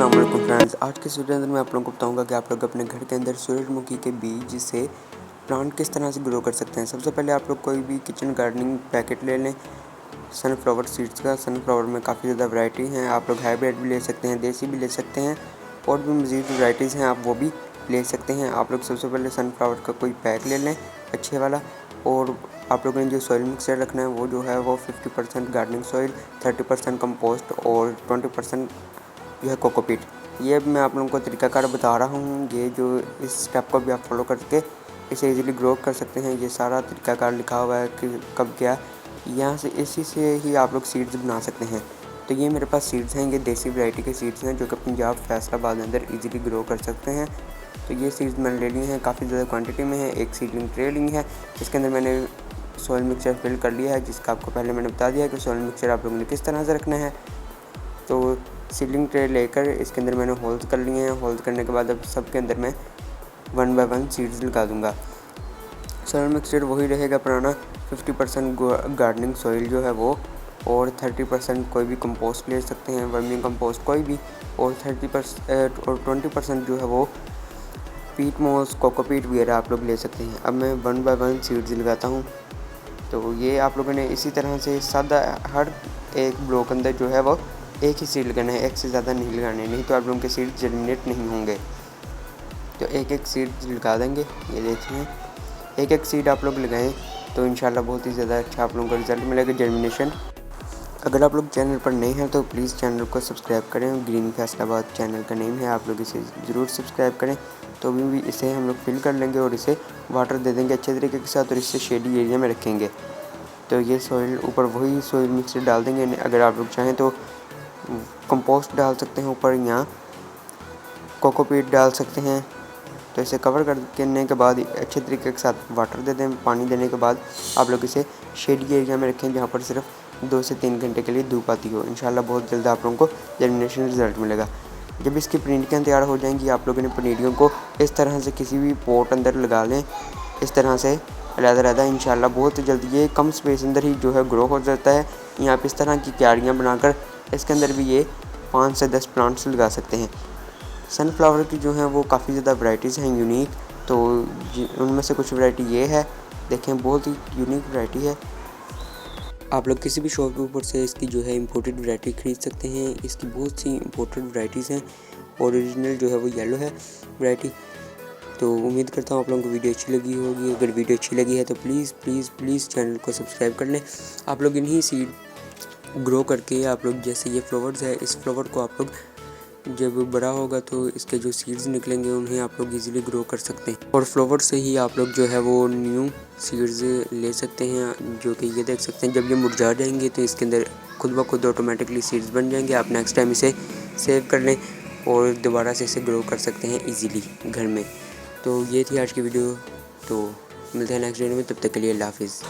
अस्सलाम वालेकुम फ्रेंड्स, आज के इस वीडियो के अंदर मैं आप लोगों को बताऊंगा कि आप लोग अपने घर के अंदर सूरजमुखी के बीज से प्लांट किस तरह से ग्रो कर सकते हैं। सबसे पहले आप लोग कोई भी किचन गार्डनिंग पैकेट ले लें सनफ्लावर सीड्स का। सनफ्लावर में काफ़ी ज़्यादा वैरायटी हैं, आप लोग हाइब्रिड भी ले सकते हैं, देसी भी ले सकते हैं, और भी मज़ीद वैरायटीज़ हैं, आप वो भी ले सकते हैं। आप लोग सबसे पहले सनफ्लावर का कोई पैक ले लें अच्छे वाला, और आप लोगों ने जो सॉइल मिक्सचर रखना है वो जो है वो 50% गार्डनिंग सॉइल, 30% कंपोस्ट और 20% जो है कोकोपीट। ये मैं आप लोगों को तरीकाकार बता रहा हूँ, ये जो इस स्टेप को भी आप फॉलो करके इसे इजीली ग्रो कर सकते हैं। ये सारा तरीकाकार लिखा हुआ है कि कब क्या, यहाँ से इसी से ही आप लोग सीड्स बना सकते हैं। तो ये मेरे पास सीड्स हैं, ये देसी वैरायटी के सीड्स हैं जो कि पंजाब फैसलाबाद अंदर इजीली ग्रो कर सकते हैं। तो ये सीड्स मैंने ले लिए हैं, काफ़ी ज़्यादा क्वांटिटी में है। एक सीडलिंग ट्रे ली है, इसके अंदर मैंने सॉइल मिक्सचर फिल कर लिया है, जिसका आपको पहले मैंने बता दिया कि सॉइल मिक्सचर आप लोगों ने किस तरह से रखना है। तो सीडलिंग ट्रे लेकर इसके अंदर मैंने होल्स कर लिए हैं। होल्स करने के बाद अब सबके अंदर मैं 1 बाय 1 सीड्स लगा दूंगा। सॉइल मिक्सचर वही रहेगा पुराना, 50% गार्डनिंग सॉइल जो है वो, और 30% कोई भी कंपोस्ट ले सकते हैं, वर्मी कंपोस्ट कोई भी, और 30% और 20% जो है वो पीट मोस कोकोपीट वगैरह आप लोग ले सकते हैं। अब मैं 1 बाय 1 सीड्स लगाता हूँ। तो ये आप लोगों ने इसी तरह से सादा हर एक ब्लॉक अंदर जो है वो एक ही सीड लगाना है, एक से ज़्यादा नहीं लगाने, नहीं तो आप लोगों के सीड जर्मिनेट नहीं होंगे। तो एक एक सीड लगा देंगे। ये देखिए, एक एक सीड आप लोग लगाएं तो इंशाल्लाह बहुत ही ज़्यादा अच्छा आप लोगों को रिज़ल्ट मिलेगा, जर्मिनेशन। अगर आप लोग चैनल पर नए हैं तो प्लीज़ चैनल को सब्सक्राइब करें। ग्रीन फैसलाबाद चैनल का नेम है, आप लोग इसे ज़रूर सब्सक्राइब करें। तो अभी भी इसे हम लोग फिल कर लेंगे और इसे वाटर दे देंगे अच्छे तरीके के साथ, और इससे शेडी एरिया में रखेंगे। तो ये सॉइल ऊपर वही सॉइल मिक्सचर डाल देंगे। अगर आप लोग चाहें तो कंपोस्ट डाल सकते हैं ऊपर, या कोकोपीट डाल सकते हैं। तो इसे कवर करने के बाद अच्छे तरीके के साथ वाटर दे दें। पानी देने के बाद आप लोग इसे शेडी एरिया में रखें, जहाँ पर सिर्फ 2 से 3 घंटे के लिए धूप आती हो। इंशाल्लाह बहुत जल्द आप लोगों को जर्मिनेशन रिज़ल्ट मिलेगा। जब इसकी पनीरियाँ तैयार हो जाएंगी, आप लोगों ने पनीरियों को इस तरह से किसी भी पॉट अंदर लगा लें, इस तरह से अलग-अलग। इंशाल्लाह बहुत जल्द ये कम स्पेस अंदर ही जो है ग्रो हो जाता है। यहाँ पर इस तरह की क्यारियाँ बनाकर इसके अंदर भी ये 5 से 10 प्लांट्स लगा सकते हैं। सनफ्लावर की जो हैं वो काफ़ी ज़्यादा वैराइटीज़ हैं यूनिक, तो उनमें से कुछ वैरायटी ये है, देखें बहुत ही यूनिक वैरायटी है। आप लोग किसी भी शॉप के ऊपर से इसकी जो है इंपोर्टेड वैरायटी ख़रीद सकते हैं। इसकी बहुत सी इंपोर्टेड वैराइटीज़ हैं, ओरिजिनल जो है वो येलो है वैरायटी। तो उम्मीद करता हूँ आप लोगों को वीडियो अच्छी लगी होगी। अगर वीडियो अच्छी लगी है तो प्लीज़ प्लीज़ प्लीज़ चैनल को सब्सक्राइब कर लें। आप लोग इन्हीं सीड ग्रो करके आप लोग, जैसे ये फ्लावर्स है, इस फ्लावर को आप लोग जब बड़ा होगा तो इसके जो सीड्स निकलेंगे उन्हें आप लोग इजीली ग्रो कर सकते हैं, और फ्लावर से ही आप लोग जो है वो न्यू सीड्स ले सकते हैं, जो कि ये देख सकते हैं। जब ये मुरझा जाएंगे तो इसके अंदर खुद ब खुद ऑटोमेटिकली सीड्स बन जाएंगे। आप नेक्स्ट टाइम इसे सेव कर लें और दोबारा से इसे ग्रो कर सकते हैं ईजीली घर में। तो ये थी आज की वीडियो, तो मिलते हैं नेक्स्ट वीडियो में, तब तक के लिए अल्लाह हाफिज़।